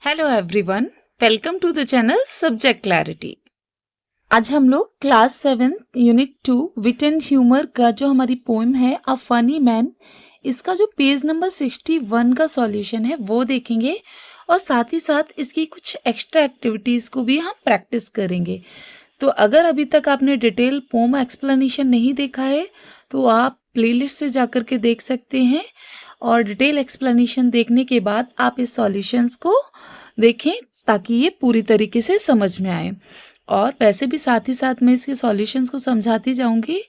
Hello everyone, welcome to the channel subject clarity. आज हम लोग class 7 unit 2 wit and humour का जो हमारी पोएम है अ फनी मैन, इसका जो पेज नंबर 61 का सॉल्यूशन है वो देखेंगे और साथ ही साथ इसकी कुछ एक्स्ट्रा एक्टिविटीज को भी हम प्रैक्टिस करेंगे। तो अगर अभी तक आपने डिटेल पोएम एक्सप्लेनेशन नहीं देखा है तो आप प्लेलिस्ट से जाकर के देख सकते हैं और डिटेल एक्सप्लेनेशन देखने के बाद आप इस सॉल्यूशंस को देखें ताकि ये पूरी तरीके से समझ में आए। और वैसे भी साथ ही साथ मैं इसके सॉल्यूशंस को समझाती जाऊंगी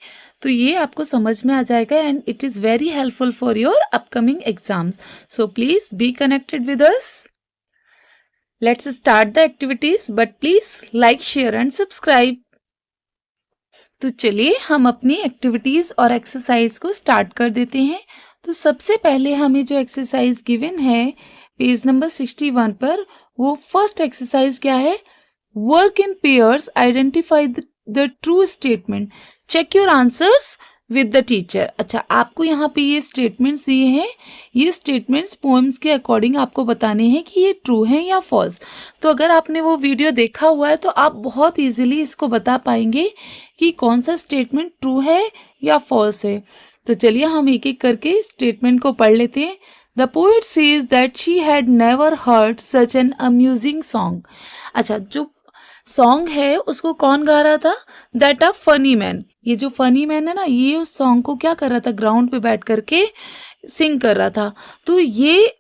तो ये आपको समझ में आ जाएगा and it is very helpful for your upcoming exams. So please be connected with us. Let's start the activities, but please like, share and subscribe. तो चलिए हम अपनी एक्टिविटीज और एक्सरसाइज को स्टार्ट कर देते हैं। तो सबसे पहले हमें जो एक्सरसाइज गिवन है पेज नंबर 61 पर, वो फर्स्ट एक्सरसाइज क्या है? Work in pairs, identify the true statement, check your answers with the teacher. अच्छा, आपको यहाँ पे ये स्टेटमेंट्स दिए हैं, ये स्टेटमेंट्स पोएम्स के अकॉर्डिंग आपको बताने हैं कि ये ट्रू है या फॉल्स। तो अगर आपने वो वीडियो देखा हुआ है तो आप बहुत इजीली इसको बता पाएंगे कि कौन सा स्टेटमेंट ट्रू है या फॉल्स है। तो चलिए हम एक एक करके स्टेटमेंट को पढ़ लेते हैं। The poet says that she had never heard such an amusing song. अच्छा, जो सॉन्ग है उसको कौन गा रहा था? That a funny man. ये जो फनी मैन है ना, ये उस सॉन्ग को क्या कर रहा था? ग्राउंड पे बैठ करके सिंग कर रहा था। तो ये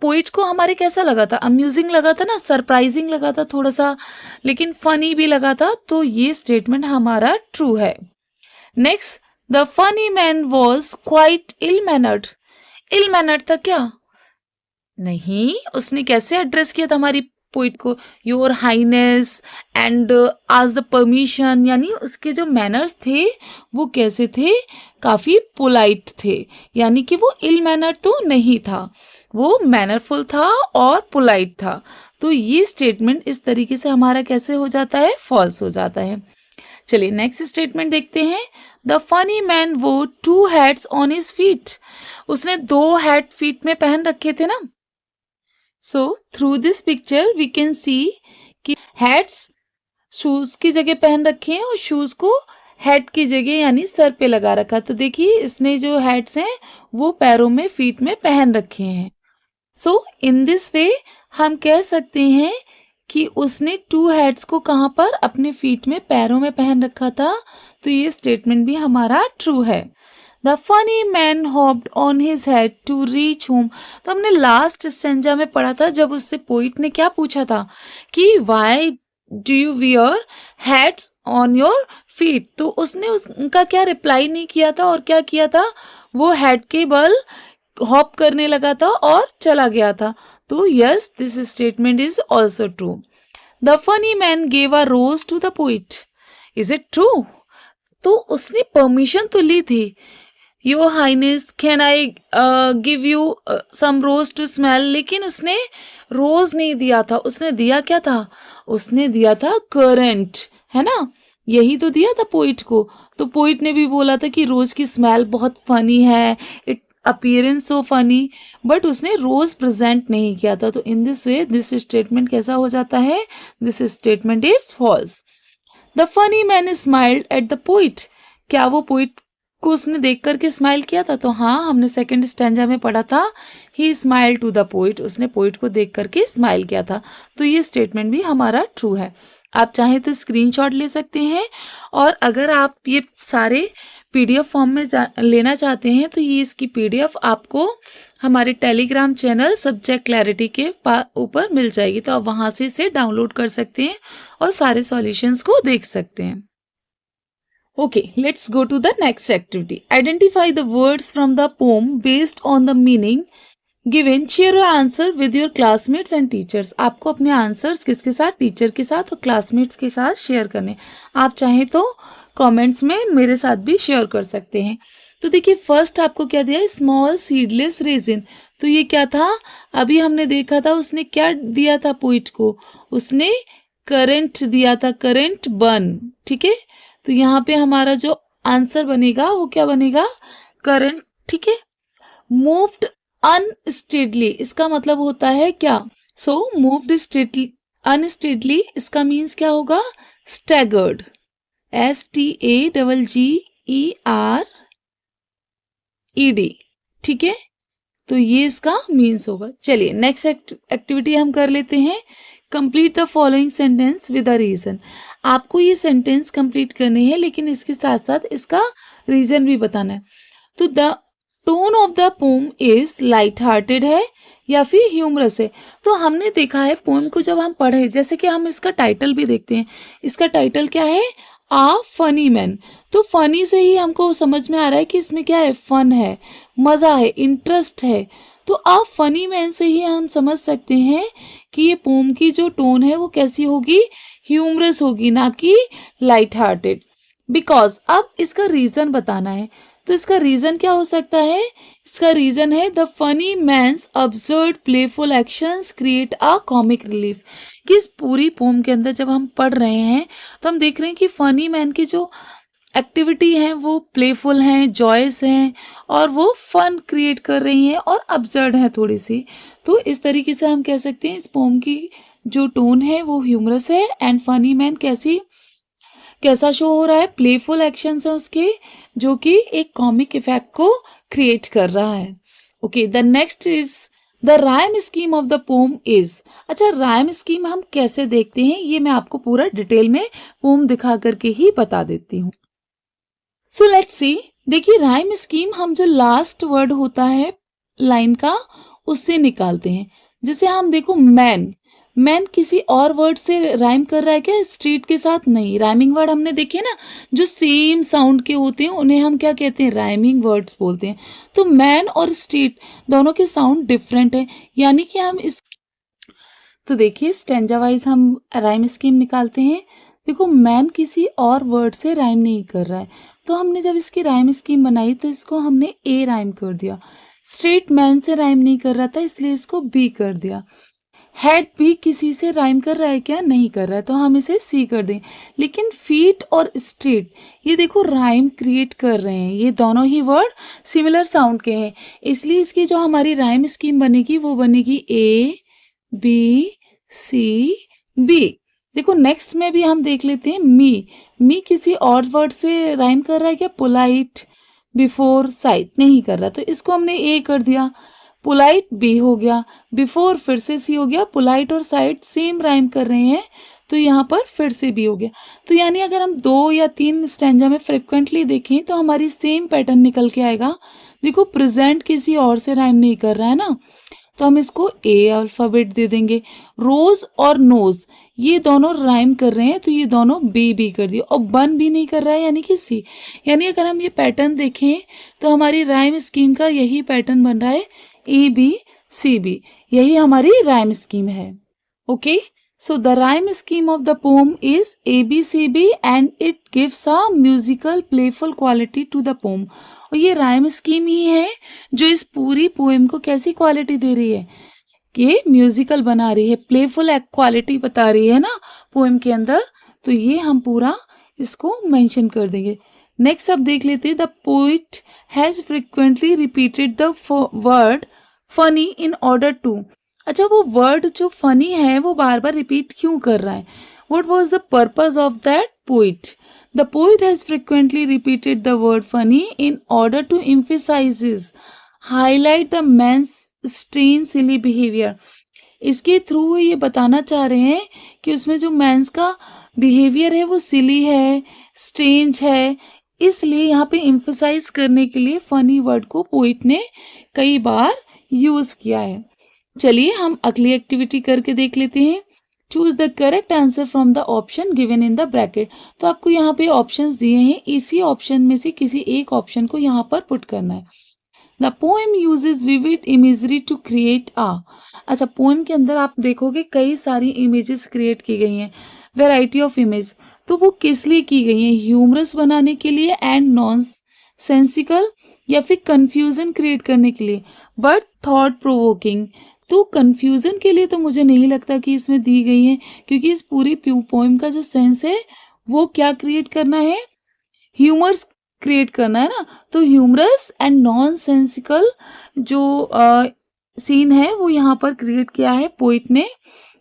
पोइट को हमारे कैसा लगा था? अम्यूजिंग लगा था ना, सरप्राइजिंग लगा था थोड़ा सा, लेकिन फनी भी लगा था। तो ये स्टेटमेंट हमारा ट्रू है। Next, the funny man was quite ill mannered. Ill mannered था क्या? नहीं, उसने कैसे एड्रेस किया था हमारी पोइट को? योर हाइनेस एंड आज द परमिशन, यानी उसके जो मैनर्स थे वो कैसे थे? काफी पोलाइट थे, यानी कि वो इल मैनर्ड तो नहीं था, वो मैनरफुल था और पोलाइट था। तो ये स्टेटमेंट इस तरीके से हमारा कैसे हो जाता है? फॉल्स हो जाता है। चलिए नेक्स्ट स्टेटमेंट देखते हैं। The funny man wore 2 hats on his feet. उसने 2 हैट फीट में पहन रखे थे ना। So through this picture we can see कि हैट्स शूज की जगह पहन रखे हैं और शूज को हेड की जगह यानी सर पे लगा रखा। तो देखिए इसने जो हैट्स हैं वो पैरों में, फीट में पहन रखे हैं। सो इन दिस वे हम कह सकते हैं कि उसने 2 हैट्स को कहाँ पर? अपने फीट में, पैरों में पहन रखा था। तो ये स्टेटमेंट भी हमारा ट्रू है। The funny man hopped on his head to reach home. तो हमने लास्ट स्टेंजा में पढ़ा था जब उससे पोइट ने क्या पूछा था कि why do you wear hats on your feet. तो उसने उनका क्या रिप्लाई नहीं किया था और क्या किया था? वो हेड के बल हॉप करने लगा था और चला गया था। तो yes, this statement is also true. The funny man gave a rose to the poet. Is it true? तो उसने परमिशन तो ली थी, your highness can I give you some rose to smell, लेकिन उसने रोज नहीं दिया था। उसने दिया क्या था? उसने दिया था करंट, है ना? यही तो दिया था पोइट को। तो पोइट ने भी बोला था कि रोज की स्मेल बहुत फनी है, it appearance so funny, but उसने रोज प्रेजेंट नहीं किया था। तो in this way this statement कैसा हो जाता है? This statement is false. The funny man smiled at the poet. क्या वो पोइट को उसने देख करके स्माइल किया था? तो हाँ, हमने सेकंड स्टैंजा में पढ़ा था, ही स्माइल टू द पोइट। उसने पोइट को देख करके स्माइल किया था। तो ये स्टेटमेंट भी हमारा ट्रू है। आप चाहें तो स्क्रीनशॉट ले सकते हैं, और अगर आप ये सारे पीडीएफ फॉर्म में लेना चाहते हैं तो ये इसकी पीडीएफ आपको हमारे टेलीग्राम चैनल सब्जेक्ट क्लैरिटी के ऊपर मिल जाएगी। तो आप वहां से इसे डाउनलोड कर सकते हैं और सारे सॉल्यूशंस को देख सकते हैं। Okay, let's go to the next activity. Identify the words from the poem based on the meaning given. Share your answer with your classmates and teachers. आपको अपने आंसर्स किसके साथ? टीचर के साथ और क्लासमेट्स के साथ शेयर करने। आप चाहें तो कमेंट्स में मेरे साथ भी शेयर कर सकते हैं। तो देखिए फर्स्ट आपको क्या दिया? Small seedless resin. तो ये क्या था? अभी हमने देखा था उसने क्या दिया था पोइट को? उसने करंट दिया था, करंट बर्न। ठीक है, तो यहाँ पे हमारा जो आंसर बनेगा वो क्या बनेगा? करंट। ठीक है। मूव्ड अनस्टेडली, इसका मतलब होता है क्या? सो मूव्ड स्टेडली, अनस्टेडली इसका मीन्स क्या होगा? स्टैगर्ड, STAGGERED, ठीक है, तो ये इसका मीन्स होगा। चलिए नेक्स्ट एक्टिविटी हम कर लेते हैं। Complete the following sentence with a reason. आपको ये सेंटेंस कंप्लीट करनी है, लेकिन इसके साथ साथ इसका रीजन भी बताना है। तो the tone of the pome is light hearted है या फिर ह्यूमरस है। तो हमने देखा है पोम को जब हम पढ़े, जैसे कि हम इसका टाइटल भी देखते हैं, इसका टाइटल क्या है? आ फनी मैन। तो फनी से ही हमको समझ में आ रहा है कि इसमें क्या है? फन है, मजा है, इंटरेस्ट है। तो आ फनी मैन से ही हम समझ सकते हैं कि ये पोम की जो टोन है वो कैसी होगी? ह्यूमरस होगी, ना कि लाइट हार्टेड। बिकॉज अब इसका रीजन बताना है। तो इसका रीजन क्या हो सकता है? इसका रीजन है the funny man's absurd playful actions create a comic relief. कि इस पूरी पोम के अंदर जब हम पढ़ रहे हैं तो हम देख रहे हैं कि फनी मैन की जो एक्टिविटी हैं वो प्लेफुल हैं, जॉयस हैं, और वो फन क्रिएट कर रही हैं और अब्सर्ड है थोड़ी सी। तो इस तरीके से हम कह सकते हैं इस पोम की जो टोन है वो ह्यूमरस है, एंड फनी मैन कैसा शो हो रहा है? प्लेफुल एक्शंस है उसके, जो कि एक कॉमिक इफेक्ट को क्रिएट कर रहा है। Okay, the next is the rhyme scheme of the pome is. अच्छा, राइम स्कीम हम कैसे देखते हैं ये मैं आपको पूरा डिटेल में पोम दिखा करके ही बता देती हूँ। So let's see. देखिए राइम स्कीम हम जो लास्ट वर्ड होता है लाइन का उससे निकालते हैं। जैसे हम देखो मैन, मैन किसी और वर्ड से राइम कर रहा है क्या? स्ट्रीट के साथ नहीं। राइमिंग वर्ड हमने देखे ना, जो सेम साउंड के होते हैं उन्हें हम क्या कहते हैं? राइमिंग वर्ड्स बोलते हैं। तो मैन और स्ट्रीट दोनों के साउंड डिफरेंट है, यानी कि हम इस, तो देखिए स्टेंजा वाइज हम राइम स्कीम निकालते हैं। देखो मैन किसी और वर्ड से राइम नहीं कर रहा है, तो हमने जब इसकी राइम स्कीम बनाई तो इसको हमने ए राइम कर दिया। स्ट्रेट मैन से राइम नहीं कर रहा था, इसलिए इसको बी कर दिया। हेड भी किसी से राइम कर रहा है क्या? नहीं कर रहा है, तो हम इसे सी कर दें। लेकिन फीट और स्ट्रीट ये देखो राइम क्रिएट कर रहे हैं, ये दोनों ही वर्ड सिमिलर साउंड के हैं, इसलिए इसकी जो हमारी राइम स्कीम बनेगी वो बनेगी ए बी सी बी। देखो नेक्स्ट में भी हम देख लेते हैं मी। मी किसी और वर्ड से राइम कर रहा है क्या? पोलाइट, बिफोर, साइड नहीं कर रहा, तो इसको हमने ए कर दिया। पोलाइट बी हो गया, बिफोर फिर से सी हो गया। पोलाइट और साइड सेम राइम कर रहे हैं, तो यहाँ पर फिर से बी हो गया। तो यानी अगर हम 2 या 3 स्टैंजा में फ्रिक्वेंटली देखें तो हमारी सेम पैटर्न निकल के आएगा। देखो प्रेजेंट किसी और से राइम नहीं कर रहा है ना, तो हम इसको ए अल्फाबेट दे देंगे। रोज और नोज ये दोनों राइम कर रहे हैं, तो ये दोनों बी बी कर दिए, और बन भी नहीं कर रहा है यानी कि सी। यानी अगर हम ये पैटर्न देखें तो हमारी राइम स्कीम का यही पैटर्न बन रहा है, ए बी सी बी, यही हमारी राइम स्कीम है। Okay, so the rhyme scheme of the poem is ABCB and it gives a musical playful quality to the poem। और ये राइम स्कीम ही है जो इस पूरी पोएम को कैसी क्वालिटी दे रही है? कि म्यूजिकल बना रही है, प्लेफुल क्वालिटी बता रही है ना पोएम के अंदर। तो ये हम पूरा इसको मेंशन कर देंगे। नेक्स्ट अब देख लेते हैं, the poet has frequently repeated the word funny in order to. अच्छा, वो वर्ड जो फनी है वो बार बार रिपीट क्यों कर रहा है? What was the purpose of that poet? The poet has frequently repeated the word funny in order to emphasize, highlight the man's strange silly behavior। इसके थ्रू ये बताना चाह रहे हैं कि उसमें जो मैंस का बिहेवियर है वो सिली है, स्ट्रेंज है, इसलिए यहाँ पे एम्फसाइज करने के लिए फनी वर्ड को पोइट ने कई बार यूज किया है। चलिए हम अगली एक्टिविटी करके देख लेते हैं। Choose the correct answer from the option given in the bracket. तो आपको यहाँ पे ऑप्शंस दिए हैं, इसी ऑप्शन में से किसी एक ऑप्शन को यहाँ पर पुट करना है। The poem uses vivid imagery to create a. अच्छा, पोएम के अंदर आप देखोगे कई सारी इमेजेस क्रिएट की गई हैं, वेराइटी ऑफ इमेज। तो वो किस लिए की गई हैं? ह्यूमरस बनाने के लिए एंड नॉन सेंसिकल, या फिर कंफ्यूजन क्रिएट करने के लिए, बट थॉट प्रोवोकिंग। तो कंफ्यूजन के लिए तो मुझे नहीं लगता कि इसमें दी गई है, क्योंकि इस पूरी पोएम का जो सेंस है वो क्या क्रिएट करना है? ह्यूमर्स क्रिएट करना है ना। तो ह्यूमरस एंड नॉन सेंसिकल जो सीन है वो यहाँ पर क्रिएट किया है पोइट ने,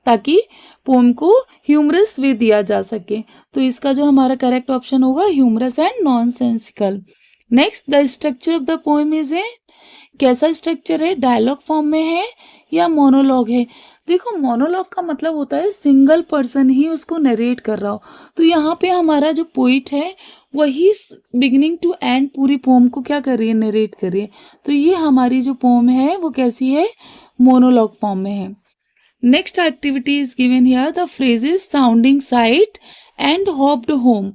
ताकि पोम को ह्यूमरस वे दिया जा सके। तो इसका जो हमारा करेक्ट ऑप्शन होगा humorous and nonsensical. Next, the structure of the poem is a, कैसा स्ट्रक्चर है, डायलॉग फॉर्म में है या मोनोलॉग है। देखो मोनोलॉग का मतलब होता है सिंगल पर्सन ही उसको नरेट कर रहा हो, तो यहाँ पे हमारा जो पोइट है वही बिगिनिंग टू एंड पूरी पोम को क्या कर रही है, नरेट कर रही है। तो ये हमारी जो पोम है वो कैसी है, मोनोलॉग फॉर्म में है। Next activity is given here, the phrases sounding sight and hopped home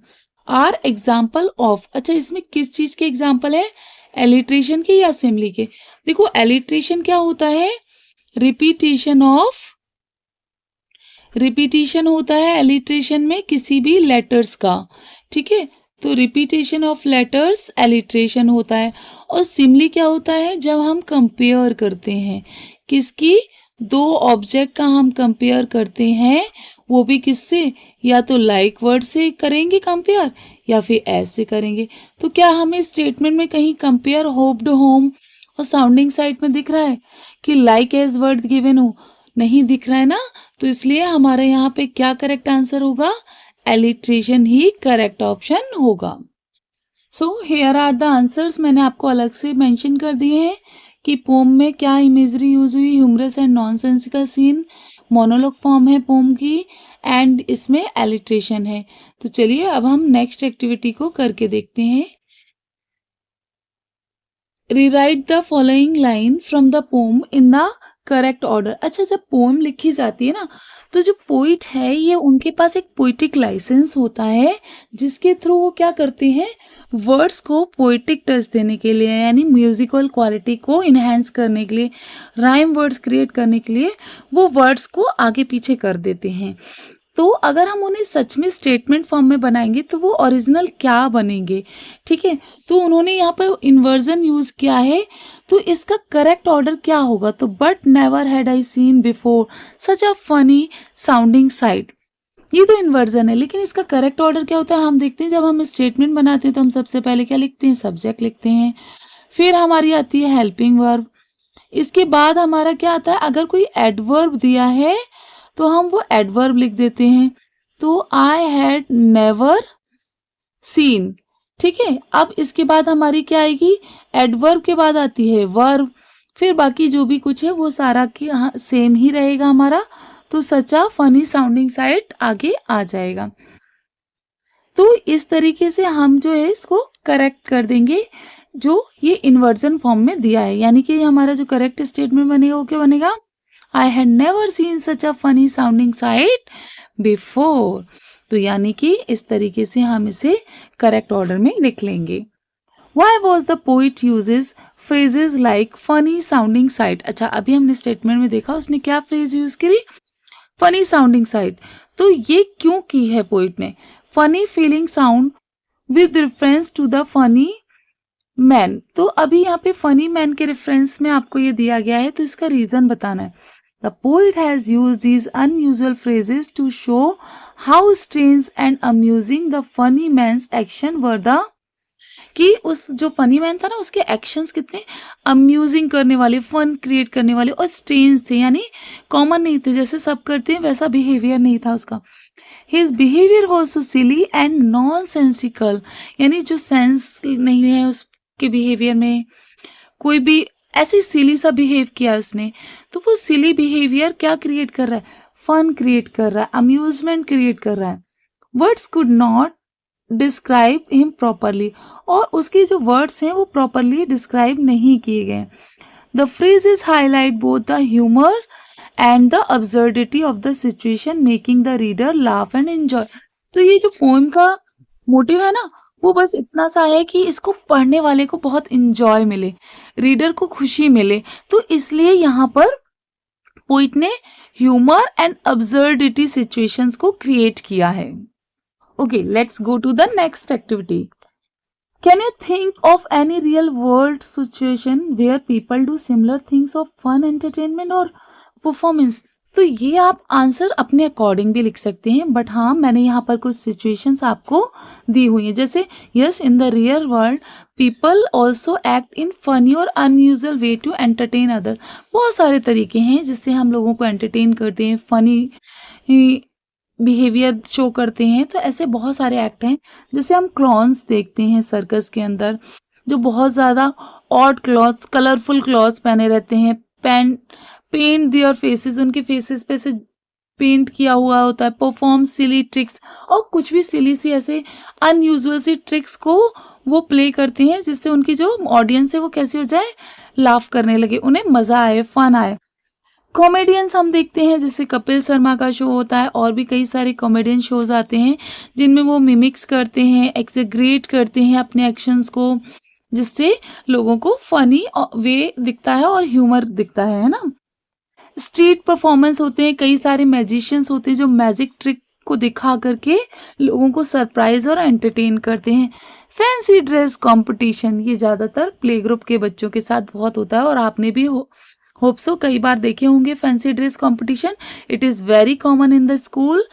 are example of. अच्छा, इसमें किस चीज के एग्जाम्पल है, एलिट्रेशन के या असेंबली के। देखो एलिट्रेशन क्या होता है, रिपीटेशन होता है एलिट्रेशन में किसी भी लेटर्स का, ठीक है। तो रिपीटेशन ऑफ लेटर्स एलिट्रेशन होता है। और सिमिली क्या होता है, जब हम कंपेयर करते हैं, किसकी, दो ऑब्जेक्ट का हम कंपेयर करते हैं, वो भी किससे, या तो लाइक वर्ड से करेंगे कंपेयर या फिर ऐसे करेंगे। तो क्या हमें स्टेटमेंट में कहीं कंपेयर होप्ड होम और साउंडिंग साइड में दिख रहा है कि लाइक एज वर्ड गिवन हो, नहीं दिख रहा है ना। तो इसलिए हमारे यहाँ पे क्या करेक्ट आंसर होगा, एलिट्रेशन ही करेक्ट ऑप्शन होगा। So here are the answers, मैंने आपको अलग से मेंशन कर दिए हैं कि पोम में क्या इमेजरी यूज हुई, humorous and nonsensical scene, monologue form है पोम की, एंड इसमें एलिट्रेशन है। तो चलिए अब हम नेक्स्ट एक्टिविटी को करके देखते हैं। Rewrite the following line from the pome in the correct order. अच्छा, जब पोएम लिखी जाती है ना, तो जो पोइट है ये उनके पास एक पोइटिक लाइसेंस होता है, जिसके थ्रू वो क्या करते हैं, वर्ड्स को पोइटिक टच देने के लिए, यानी म्यूजिकल क्वालिटी को इनहेंस करने के लिए, राइम वर्ड्स क्रिएट करने के लिए वो वर्ड्स को आगे पीछे कर देते हैं। तो अगर हम उन्हें सच में स्टेटमेंट फॉर्म में बनाएंगे तो वो ओरिजिनल क्या बनेंगे, ठीक है। तो उन्होंने यहाँ पर इन्वर्जन यूज किया है, तो इसका करेक्ट ऑर्डर क्या होगा, तो but never had I seen before such a funny sounding site, ये तो इन्वर्जन है। लेकिन इसका करेक्ट ऑर्डर क्या होता है, हम देखते हैं जब हम स्टेटमेंट बनाते हैं तो हम सबसे पहले क्या लिखते हैं, सब्जेक्ट लिखते हैं, फिर हमारी आती है हेल्पिंग वर्ब, इसके बाद हमारा क्या आता है, अगर कोई एडवर्ब दिया है तो हम वो एडवर्ब लिख देते हैं। तो आई हैड नेवर सीन, ठीक है। अब इसके बाद हमारी क्या आएगी, एडवर्ब के बाद आती है वर्ब, फिर बाकी जो भी कुछ है वो सारा की सेम ही रहेगा हमारा। तो सच अ फनी साउंडिंग साइट आगे आ जाएगा। तो इस तरीके से हम जो है इसको करेक्ट कर देंगे, जो ये इन्वर्जन फॉर्म में दिया है, यानी कि हमारा जो करेक्ट स्टेटमेंट बनेगा वो क्या बनेगा, I had never seen such a funny sounding site before. तो यानी कि इस तरीके से हम इसे करेक्ट ऑर्डर में लिख लेंगे। Why was the poet uses phrases like funny sounding sight? अच्छा, अभी हमने स्टेटमेंट में देखा उसने क्या फ्रेज यूज करी, फनी साउंडिंग साइट। तो ये क्यों की है पोइट ने, funny feeling sound with reference to the funny man. तो अभी यहाँ पे फनी मैन के रेफरेंस में आपको ये दिया गया है, तो इसका रीजन बताना है। The poet has used these unusual phrases to show how strange and amusing the funny man's action were the, कि उस जो फनी मैन था ना उसके एक्शंस कितने अम्यूजिंग करने वाले, फन क्रिएट करने वाले और स्ट्रेंज थे, यानी कॉमन नहीं थे, जैसे सब करते हैं वैसा बिहेवियर नहीं था उसका। His behaviour was so silly and non sensical, यानी जो सेंस नहीं है उसके बिहेवियर में, कोई भी ऐसी सिली सा बिहेव किया उसने, तो वो सिली बिहेवियर क्या क्रिएट कर रहा है, फन क्रिएट कर रहा है, अम्यूजमेंट क्रिएट कर रहा है। Words could not describe him properly, और उसके जो वर्ड्स हैं वो प्रॉपरली डिस्क्राइब नहीं किए गए। The phrases highlight both the humour and the absurdity of the situation, making the reader laugh and enjoy. तो ये जो पोएम का मोटिव है ना, वो बस इतना सा है कि इसको पढ़ने वाले को बहुत इंजॉय मिले, रीडर को खुशी मिले। तो इसलिए यहाँ पर पोइट ने ह्यूमर एंड अब्सर्डिटी सिचुएशंस को क्रिएट किया है। Okay, let's go to the next activity. Can you think of any real world situation where people do similar things of fun, entertainment or performance? तो ये आप answer अपने according भी लिख सकते हैं, बट हाँ, मैंने यहाँ पर कुछ सिचुएशंस आपको दी हुई हैं। जैसे yes, in the real world people also act in funny और unusual way to entertain other. बहुत सारे तरीके हैं जिससे हम लोगों को एंटरटेन करते हैं, फनी बिहेवियर शो करते हैं। तो ऐसे बहुत सारे एक्ट हैं। जैसे हम क्लॉन्स देखते हैं सर्कस के अंदर, जो बहुत ज़्यादा ऑड क्लॉथ्स, कलरफुल क्लॉथ्स पहने रहते हैं। पेंट देयर फेसेस, उनके फेसेस पे से पेंट किया हुआ होता है। परफॉर्म सिली ट्रिक्स, और कुछ भी सिली सी ऐसे अनयूजुअल सी ट्रिक्स को वो प्ले करते हैं जिससे उनकी जो ऑडियंस है वो कैसी हो जाए, लाफ करने लगे, उन्हें मज़ा आए, फन आए। कॉमेडियंस हम देखते हैं, जैसे कपिल शर्मा का शो होता है, और भी कई सारे कॉमेडियन शोज आते हैं जिनमें वो मिमिक्स करते हैं, एक्सेग्रेट करते हैं अपने एक्शंस को, जिससे लोगों को फनी वे दिखता है और ह्यूमर दिखता है ना। स्ट्रीट परफॉर्मेंस होते हैं, कई सारे मैजिशियंस होते हैं जो मैजिक ट्रिक को दिखा करके लोगों को सरप्राइज और एंटरटेन करते हैं। फैंसी ड्रेस कंपटीशन, ये ज़्यादातर प्ले ग्रुप के बच्चों के साथ बहुत होता है, और आपने भी होप सो कई बार देखे होंगे fancy dress competition. It is very common in the school.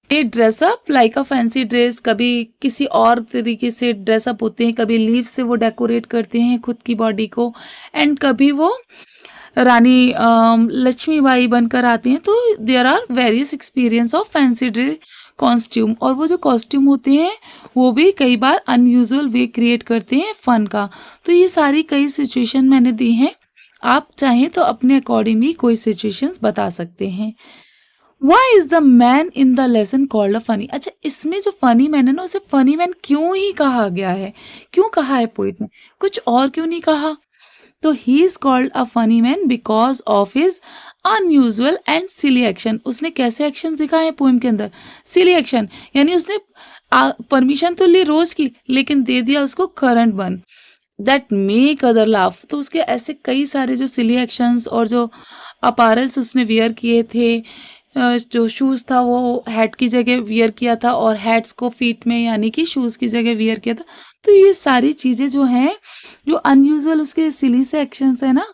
ये dress up like a fancy dress, कभी किसी और तरीके से ड्रेसअप होते हैं, कभी लीव से वो डेकोरेट करते हैं खुद की बॉडी को, एंड कभी वो रानी लक्ष्मीबाई बनकर आते हैं। तो there are various experience of fancy dress costume, और वो जो कॉस्ट्यूम होते हैं वो भी कई बार अनयूजुअल वे क्रिएट करते हैं फन का। तो ये सारी कई सिचुएशन मैंने दी हैं, आप चाहें तो अपने अकॉर्डिंग भी कोई सिचुएशंस बता सकते हैं। Why is the man in the lesson called a funny? अच्छा, इसमें जो फनी मैन है ना, उसे फनी मैन क्यों ही कहा गया है, क्यों कहा है पोइट ने, कुछ और क्यों नहीं कहा? तो he is called a funny man because of his unusual and silly action. उसने कैसे एक्शन दिखाए हैं पोइम के अंदर? सिली एक्शन, यानी उसने परमिशन तो ली रोज की, लेकिन दे दिया उसको करंट बन, दैट मेक अदर लाफ। तो उसके ऐसे कई सारे जो सिली एक्शंस और जो अपारल्स उसने वियर किए थे, जो शूज़ था वो हैट की जगह वियर किया था, और हैट्स को फीट में यानी कि शूज़ की जगह वियर किया था। तो ये सारी चीज़ें जो हैं, जो अनयूजुअल उसके सिली से एक्शंस है ना,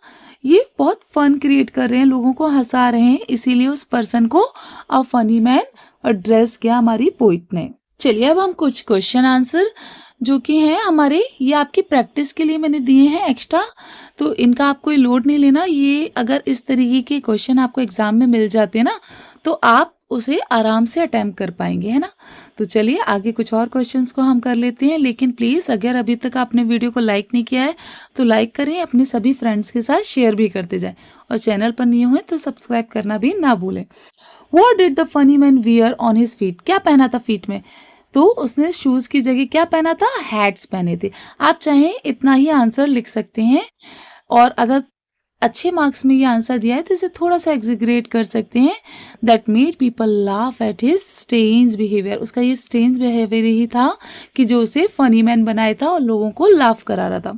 ये बहुत फन क्रिएट कर रहे हैं, लोगों को हंसा रहे हैं, इसीलिए उस पर्सन को अ फनी मैन एड्रेस किया हमारी पोइट ने। चलिए अब हम कुछ क्वेश्चन आंसर जो कि हैं हमारे, ये आपकी प्रैक्टिस के लिए मैंने दिए हैं एक्स्ट्रा, तो इनका आप कोई लोड नहीं लेना। ये अगर इस तरीके के क्वेश्चन आपको एग्जाम में मिल जाते हैं ना, तो आप उसे आराम से अटेम्प्ट कर पाएंगे, है ना। तो चलिए आगे कुछ और क्वेश्चंस को हम कर लेते हैं, लेकिन प्लीज़ अगर अभी तक आपने वीडियो को लाइक नहीं किया है तो लाइक करें, अपने सभी फ्रेंड्स के साथ शेयर भी करते जाएं, और चैनल पर नहीं हुए तो सब्सक्राइब करना भी ना भूलें। What did the funny man wear on his feet? क्या पहना था फीट में? तो उसने शूज की जगह क्या पहना था? हैट्स पहने थे। आप चाहें इतना ही आंसर लिख सकते हैं, और अगर अच्छे मार्क्स में ये आंसर दिया है तो इसे थोड़ा सा एग्जिग्रेट कर सकते हैं। That made people laugh at his strange behaviour. उसका ये स्ट्रेंज बिहेवियर ही था कि जो उसे फनी मैन बनाया था और लोगों को लाफ करा रहा था।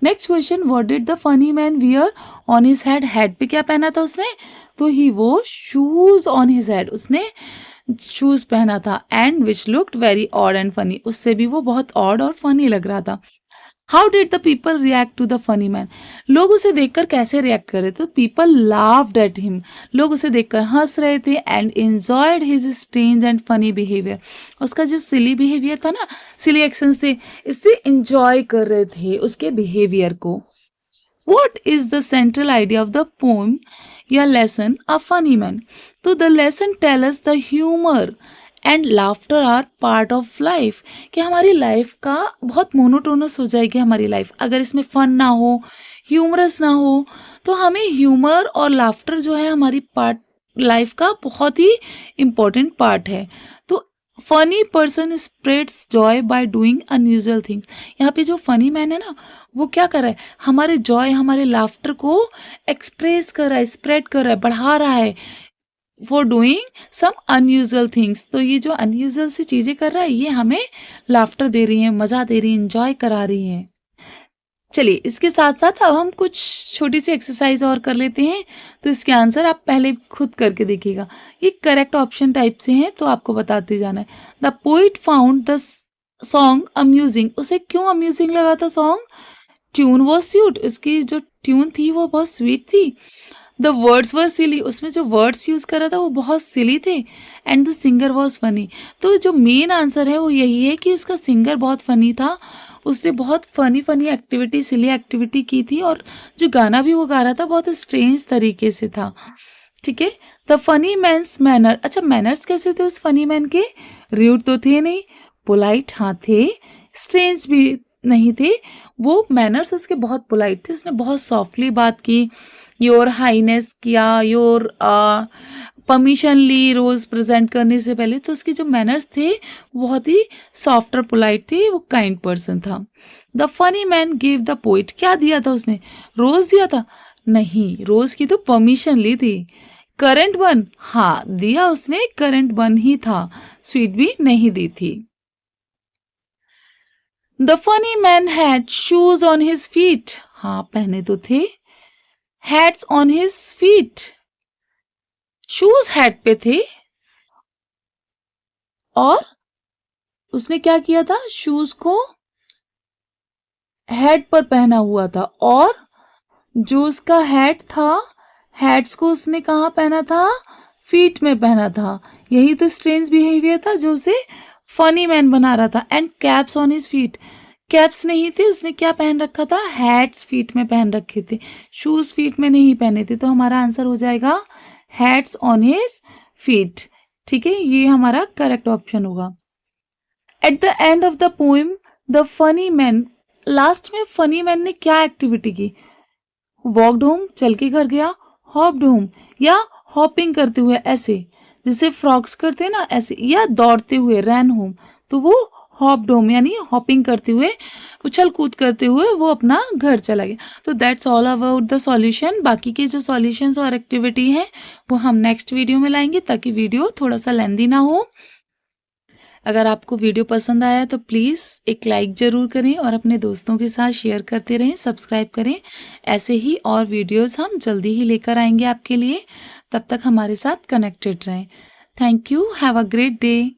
Next question, what did the funny man wear on his head? Head पे क्या पहना था उसने? तो ही वो शूज ऑन हिज हेड, उसने शूज पहना था, and which looked very odd and funny, उससे भी वो बहुत ऑड और फनी लग रहा था। How did the people react to the funny man? लोग उसे देखकर कैसे रिएक्ट कर रहे थे? पीपल लाफ्ड एट हिम, लोग उसे देखकर हंस रहे थे, and enjoyed his strange and funny behaviour. उसका जो सिली बिहेवियर था ना, सिली एक्शंस थे, इससे एंजॉय कर रहे थे उसके बिहेवियर को। What is the central idea of the poem या lesson A Funny Man? तो the lesson tell us the humor and laughter are part of life, कि हमारी लाइफ का बहुत मोनोटोनस हो जाएगी हमारी लाइफ अगर इसमें फन ना हो, ह्यूमरस ना हो। तो हमें ह्यूमर और लाफ्टर जो है हमारी पार्ट लाइफ का बहुत ही इम्पोर्टेंट पार्ट है। तो funny person spreads Joy by doing unusual things. यहाँ पे जो फनी मैन है ना, वो क्या कर रहा है? हमारे जॉय, हमारे लाफ्टर को एक्सप्रेस कर रहा है, स्प्रेड कर रहा है, बढ़ा रहा है, for doing some unusual things. तो ये जो अनयूजुअल सी चीज़ें कर रहा है, ये हमें लाफ्टर दे रही हैं, मज़ा दे रही हैं, इंजॉय करा रही हैं। चलिए इसके साथ साथ अब हम कुछ छोटी सी एक्सरसाइज और कर लेते हैं। तो इसके आंसर आप पहले खुद करके देखिएगा, ये करेक्ट ऑप्शन टाइप से हैं, तो आपको बताते जाना है। The poet found the song amusing, उसे क्यों अम्यूजिंग लगा था सॉन्ग? ट्यून वॉज स्वीट, इसकी जो ट्यून थी वो बहुत स्वीट थी। द वर्ड्स वर सिली, उसमें जो वर्ड्स यूज करा था वो बहुत सिली थे, and the singer was funny. तो जो मेन आंसर है वो यही है कि उसका सिंगर बहुत फनी था, उसने बहुत फनी फनी एक्टिविटी, सिली एक्टिविटी की थी, और जो गाना भी वो गा रहा था बहुत स्ट्रेंज तरीके से था। ठीक है। द फनी मैन्स मैनर, अच्छा मैनर्स कैसे थे उस फनी मैन के? रूड तो थे नहीं, पोलाइट हाँ थे, स्ट्रेंज भी नहीं थे, वो मैनर्स उसके बहुत पोलाइट थे, उसने बहुत सॉफ्टली बात की, योर हाईनेस किया, योर परमिशन ली रोज प्रेजेंट करने से पहले, तो उसके जो मैनर्स थे बहुत ही सॉफ्ट और पोलाइट थे, वो काइंड पर्सन था। The funny man give the poet, क्या दिया था उसने? रोज दिया था? नहीं, रोज की तो परमिशन ली थी। करंट बन, हाँ दिया उसने, करंट बन ही था, स्वीट भी नहीं दी थी। The funny man had shoes on his feet, हाँ पहने तो थे, hats on his feet, shoes hat पे थे, और उसने क्या किया था? शूज को हेड पर पहना हुआ था, और जो उसका हैट था, हैट्स को उसने कहाँ पहना था? फीट में पहना था। यही तो स्ट्रेंज बिहेवियर था जो उसे फनी मैन बना रहा था। And caps on his feet, caps नहीं थे, उसने क्या पहन रखा था? हैट्स फीट में पहन रखे थे, शूज फीट में नहीं पहने थे। तो हमारा आंसर हो जाएगा हैट्स ऑन हिज फीट। ठीक है, ये हमारा करेक्ट ऑप्शन होगा। At the end of the poem the funny man, last में फनी मैन ने क्या एक्टिविटी की? वॉकड होम, चल के घर गया, हॉप्ड होम या हॉपिंग करते हुए, ऐसे जिसे फ्रॉक्स करते हैं ना ऐसे, या दौड़ते हुए रैन होम, तो वो हॉप्ड होम यानी हॉपिंग करते हुए, उछल कूद करते हुए वो अपना घर चला गया। तो that's all about the solution. बाकी के जो सॉल्यूशंस और एक्टिविटी हैं वो हम नेक्स्ट वीडियो में लाएंगे, ताकि वीडियो थोड़ा सा लेंदी ना हो। अगर आपको वीडियो पसंद आया तो प्लीज़ एक लाइक ज़रूर करें, और अपने दोस्तों के साथ शेयर करते रहें, सब्सक्राइब करें। ऐसे ही और वीडियोस हम जल्दी ही लेकर आएंगे आपके लिए। तब तक हमारे साथ कनेक्टेड रहें। Thank you, have a great day.